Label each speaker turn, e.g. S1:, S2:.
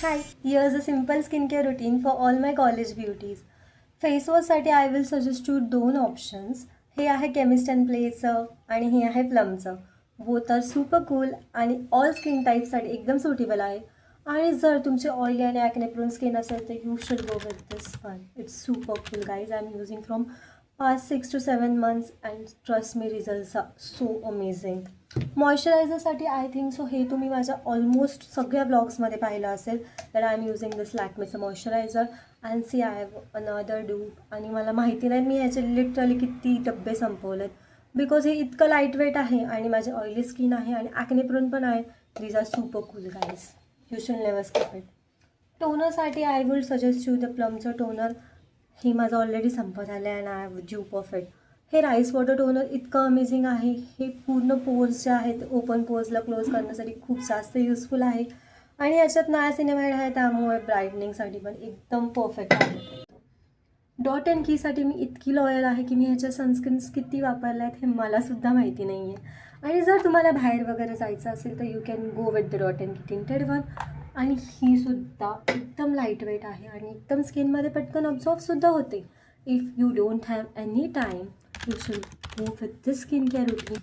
S1: Hi, here's a simple skincare routine for all my college beauties. Face वॉशसाठी I will suggest you दोन options. हे आहे chemist and प्लेचं आणि हे आहे प्लमचं. बोथ आर सुपर कूल आणि ऑल स्किन टाईपसाठी एकदम सुटेबल आहे. आणि जर तुमचे ऑइली आणि ॲक्ने प्रोन स्किन असेल तर you should go with this one. It's super cool guys. I am using from past 6 to 7 months and trust me, results are so amazing. मॉइश्चरायझरसाठी आय थिंक सो हे तुम्ही माझ्या almost सगळ्या ब्लॉग्समध्ये पाहिलं असेल. तर आय एम युझिंग दिस लॅक्मेचं moisturiser and see I have another dupe. आणि मला माहिती नाही मी ह्याचे लिटरली किती डब्बे संपवलेत बिकॉज हे इतकं लाईट वेट आहे आणि माझी ऑइली स्किन आहे आणि ॲक्ने प्रोन पण आहे. These are super cool guys. You should never skip it. टोनरसाठी I will suggest you the प्लमचं टोनर. हे माझं ऑलरेडी संपत आलं आहे and I have dew perfect. हे राईस वॉटर टोनर इतकं अमेझिंग आहे. हे पूर्ण पोर्स जे आहेत ओपन पोर्सला क्लोज करण्यासाठी खूप जास्त युजफुल आहे आणि याच्यात नायासिनामाइड आहे त्यामुळे ब्राईटनिंगसाठी पण एकदम परफेक्ट आहे. डॉट अँड कीसाठी मी इतकी लॉयल आहे की मी ह्याच्या सनस्क्रीन्स किती वापरल्या आहेत हे मलासुद्धा माहिती नाही आहे. आणि जर तुम्हाला बाहेर वगैरे जायचं असेल तर you can go with the dot and की टिंटेड वन. आणि ही सुद्धा एकदम लाईट वेट आहे आणि एकदम स्किनमध्ये पटकन अब्झॉर्बसुद्धा होते. If you don't have any time you should go with this skin care routine.